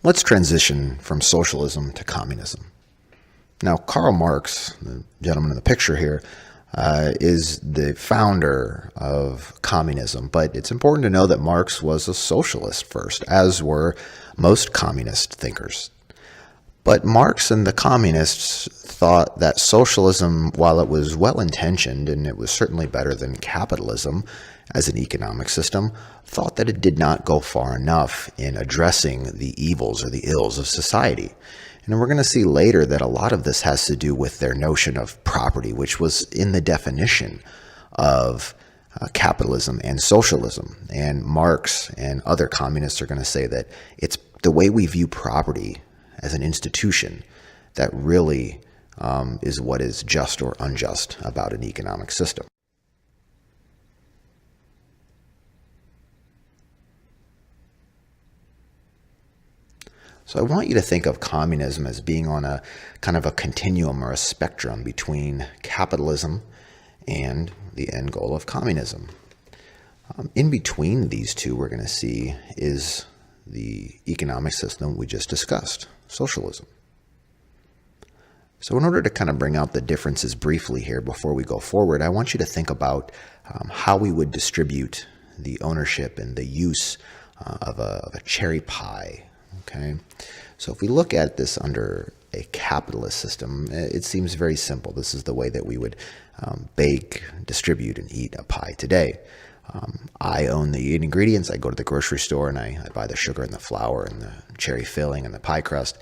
Let's transition from socialism to communism. Now, Karl Marx, the gentleman in the picture here, is the founder of communism, but it's important to know that Marx was a socialist first, as were most communist thinkers. But Marx and the communists thought that socialism, while it was well-intentioned and it was certainly better than capitalism as an economic system, thought that it did not go far enough in addressing the evils or the ills of society. And we're going to see later that a lot of this has to do with their notion of property, which was in the definition of capitalism and socialism. And Marx and other communists are going to say that it's the way we view property as an institution that really is what is just or unjust about an economic system. So I want you to think of communism as being on a kind of a continuum or a spectrum between capitalism and the end goal of communism. In between these two, we're going to see is the economic system we just discussed, socialism. So in order to kind of bring out the differences briefly here before we go forward, I want you to think about how we would distribute the ownership and the use of a cherry pie. Okay, so if we look at this under a capitalist system, it seems very simple. This is the way that we would bake, distribute, and eat a pie today. I own the ingredients. I go to the grocery store and I buy the sugar and the flour and the cherry filling and the pie crust.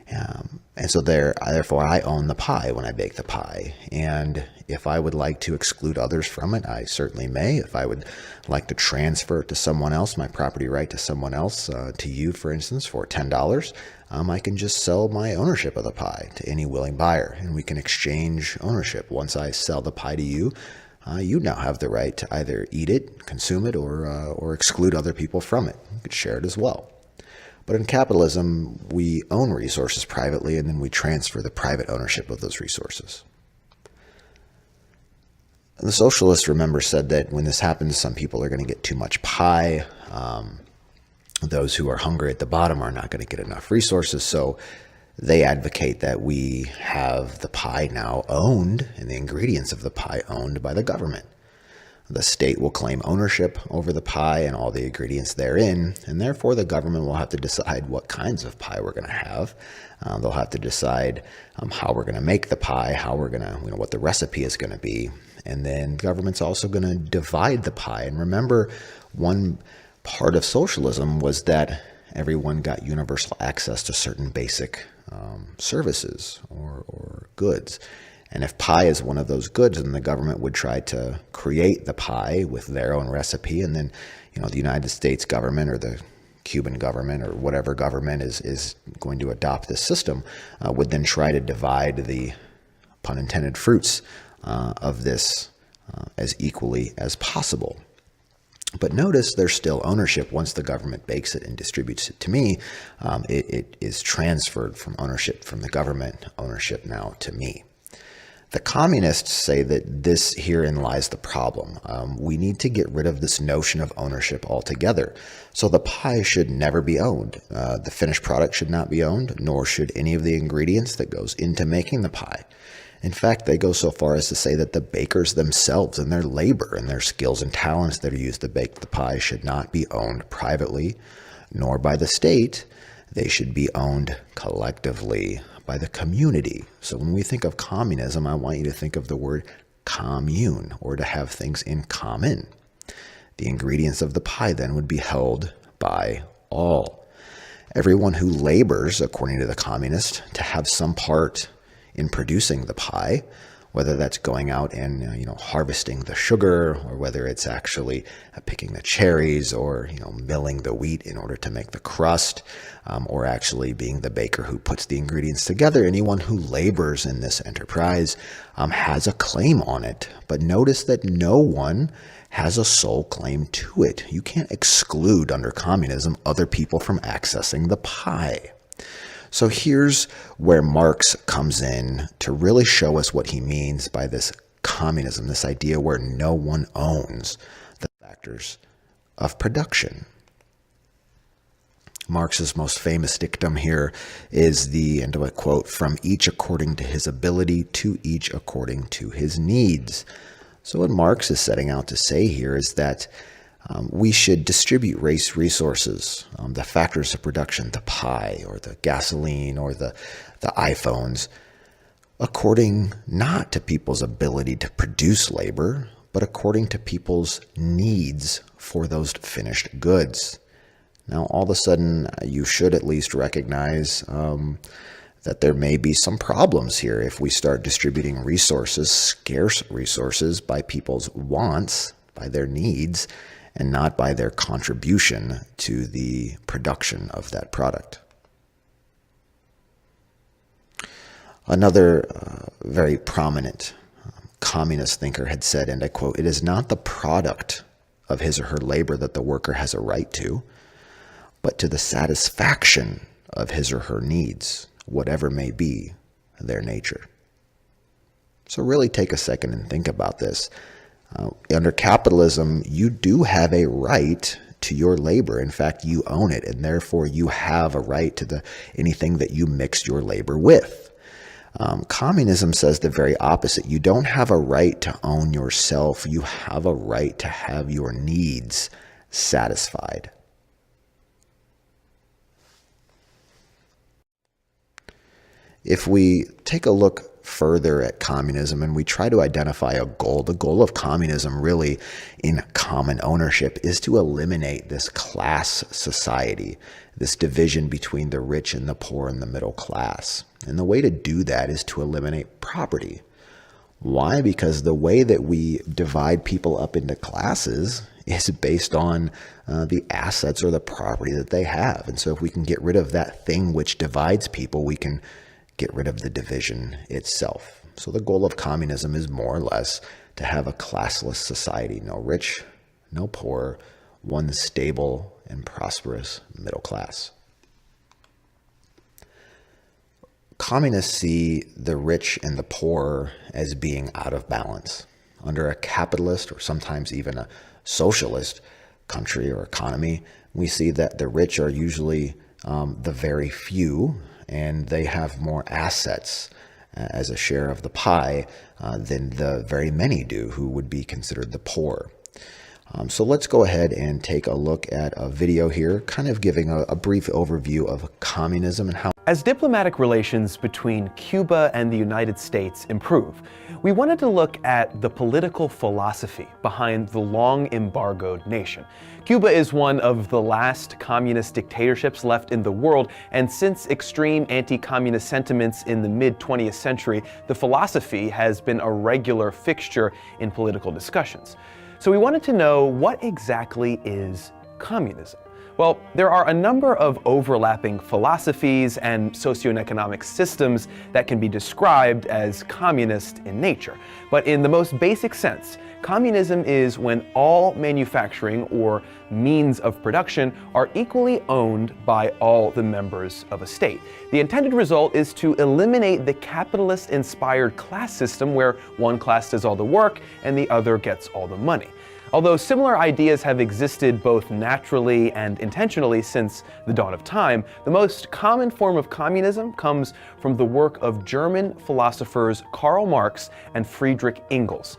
And so therefore I own the pie when I bake the pie. And if I would like to exclude others from it, I certainly may. If I would like to transfer it to someone else, my property right to someone else, to you, for instance, for $10, I can just sell my ownership of the pie to any willing buyer, and we can exchange ownership. Once I sell the pie to you, you now have the right to either eat it, consume it, or exclude other people from it. You could share it as well. But in capitalism, we own resources privately, and then we transfer the private ownership of those resources. And the socialists, remember, said that when this happens, some people are going to get too much pie. Those who are hungry at the bottom are not going to get enough resources. So they advocate that we have the pie now owned, and the ingredients of the pie owned by the government. The state will claim ownership over the pie and all the ingredients therein, and therefore the government will have to decide what kinds of pie we're going to have. They'll have to decide how we're going to make the pie, how we're going to, what the recipe is going to be, and then the government's also going to divide the pie. And remember, one part of socialism was that everyone got universal access to certain basic services or goods. And if pie is one of those goods, then the government would try to create the pie with their own recipe. And then, the United States government or the Cuban government or whatever government is going to adopt this system would then try to divide the, pun intended, fruits of this as equally as possible. But notice there's still ownership. Once the government bakes it and distributes it to me, it is transferred from ownership from the government, ownership now to me. The communists say that this herein lies the problem. We need to get rid of this notion of ownership altogether. So the pie should never be owned. The finished product should not be owned, nor should any of the ingredients that goes into making the pie. In fact, they go so far as to say that the bakers themselves and their labor and their skills and talents that are used to bake the pie should not be owned privately, nor by the state. They should be owned collectively by the community. So when we think of communism, I want you to think of the word commune, or to have things in common. The ingredients of the pie then would be held by all. Everyone who labors, according to the communist, to have some part in producing the pie, whether that's going out and harvesting the sugar, or whether it's actually picking the cherries, or milling the wheat in order to make the crust, or actually being the baker who puts the ingredients together. Anyone who labors in this enterprise has a claim on it. But notice that no one has a sole claim to it. You can't exclude under communism other people from accessing the pie. So here's where Marx comes in to really show us what he means by this communism, this idea where no one owns the factors of production. Marx's most famous dictum here is the, and I quote, "from each according to his ability, to each according to his needs." So what Marx is setting out to say here is that we should distribute race resources, the factors of production, the pie or the gasoline or the iPhones, according not to people's ability to produce labor, but according to people's needs for those finished goods. Now, all of a sudden, you should at least recognize that there may be some problems here if we start distributing resources, scarce resources, by people's wants, by their needs, and not by their contribution to the production of that product. Another very prominent communist thinker had said, and I quote, "It is not the product of his or her labor that the worker has a right to, but to the satisfaction of his or her needs, whatever may be their nature." So really take a second and think about this. Under capitalism, you do have a right to your labor. In fact, you own it, and therefore you have a right to anything that you mix your labor with. Communism says the very opposite. You don't have a right to own yourself. You have a right to have your needs satisfied. If we take a look further at communism and we try to identify a goal, the goal of communism really in common ownership is to eliminate this class society, this division between the rich and the poor and the middle class. And the way to do that is to eliminate property. Why? Because the way that we divide people up into classes is based on the assets or the property that they have. And so if we can get rid of that thing which divides people, we can get rid of the division itself. So the goal of communism is more or less to have a classless society. No rich, no poor, one stable and prosperous middle class. Communists see the rich and the poor as being out of balance. Under a capitalist or sometimes even a socialist country or economy, we see that the rich are usually the very few, and they have more assets as a share of the pie than the very many do who would be considered the poor. So let's go ahead and take a look at a video here, kind of giving a brief overview of communism and how. As diplomatic relations between Cuba and the United States improve, we wanted to look at the political philosophy behind the long embargoed nation. Cuba is one of the last communist dictatorships left in the world, and since extreme anti-communist sentiments in the mid-20th century, the philosophy has been a regular fixture in political discussions. So we wanted to know, what exactly is communism? Well, there are a number of overlapping philosophies and socioeconomic systems that can be described as communist in nature. But in the most basic sense, communism is when all manufacturing or means of production are equally owned by all the members of a state. The intended result is to eliminate the capitalist-inspired class system where one class does all the work and the other gets all the money. Although similar ideas have existed both naturally and intentionally since the dawn of time, the most common form of communism comes from the work of German philosophers Karl Marx and Friedrich Engels,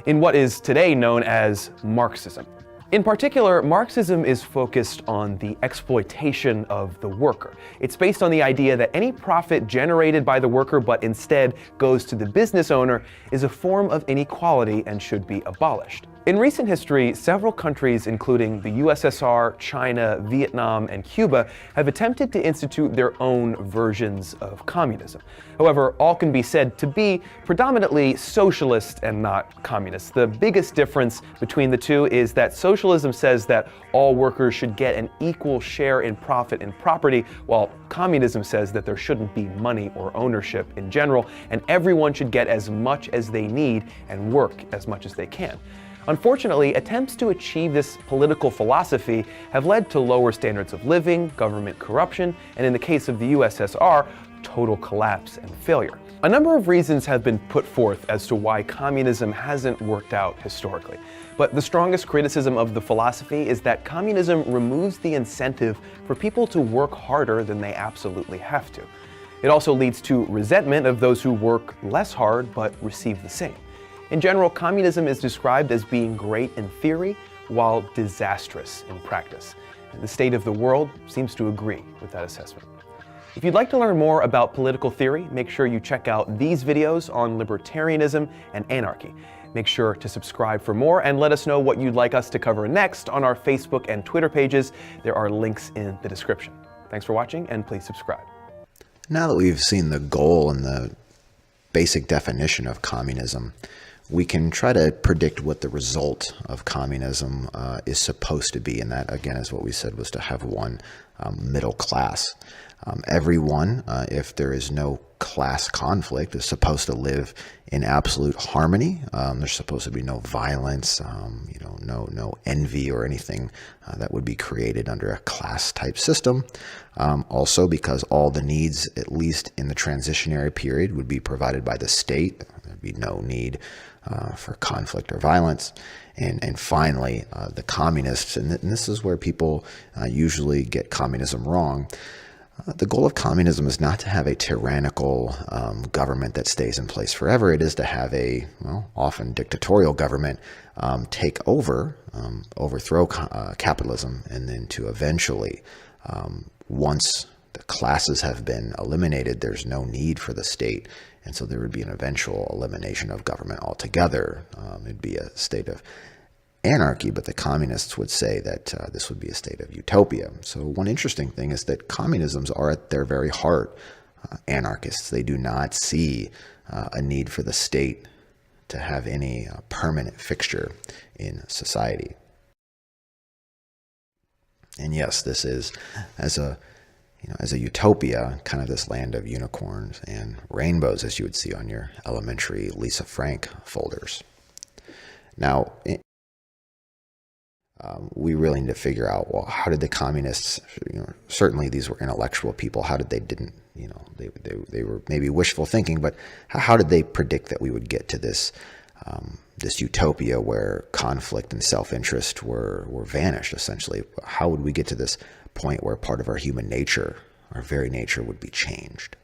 in what is today known as Marxism. In particular, Marxism is focused on the exploitation of the worker. It's based on the idea that any profit generated by the worker but instead goes to the business owner is a form of inequality and should be abolished. In recent history, several countries, including the USSR, China, Vietnam, and Cuba, have attempted to institute their own versions of communism. However, all can be said to be predominantly socialist and not communist. The biggest difference between the two is that socialism says that all workers should get an equal share in profit and property, while communism says that there shouldn't be money or ownership in general, and everyone should get as much as they need and work as much as they can. Unfortunately, attempts to achieve this political philosophy have led to lower standards of living, government corruption, and in the case of the USSR, total collapse and failure. A number of reasons have been put forth as to why communism hasn't worked out historically. But the strongest criticism of the philosophy is that communism removes the incentive for people to work harder than they absolutely have to. It also leads to resentment of those who work less hard but receive the same. In general, communism is described as being great in theory while disastrous in practice. And the state of the world seems to agree with that assessment. If you'd like to learn more about political theory, make sure you check out these videos on libertarianism and anarchy. Make sure to subscribe for more and let us know what you'd like us to cover next on our Facebook and Twitter pages. There are links in the description. Thanks for watching, and please subscribe. Now that we've seen the goal and the basic definition of communism, we can try to predict what the result of communism is supposed to be. And that, again, is what we said was to have one middle class. Everyone, if there is no class conflict, is supposed to live in absolute harmony. There's supposed to be no violence, no envy or anything that would be created under a class-type system. Also, because all the needs, at least in the transitionary period, would be provided by the state. There'd be no need for conflict or violence. And finally, the communists, and this is where people usually get communism wrong. The goal of communism is not to have a tyrannical government that stays in place forever. It is to have a, often dictatorial government take over, overthrow capitalism, and then to eventually, once the classes have been eliminated, there's no need for the state. And so there would be an eventual elimination of government altogether. It'd be a state of anarchy, but the communists would say that this would be a state of utopia. So one interesting thing is that communisms are at their very heart anarchists. They do not see a need for the state to have any permanent fixture in society. And yes, this is, as a utopia, kind of this land of unicorns and rainbows, as you would see on your elementary Lisa Frank folders. Now, we really need to figure out, well, how did the communists, certainly these were intellectual people, how did they they were maybe wishful thinking, but how did they predict that we would get to this this utopia where conflict and self-interest were vanished, essentially? How would we get to this point where part of our human nature, our very nature, would be changed?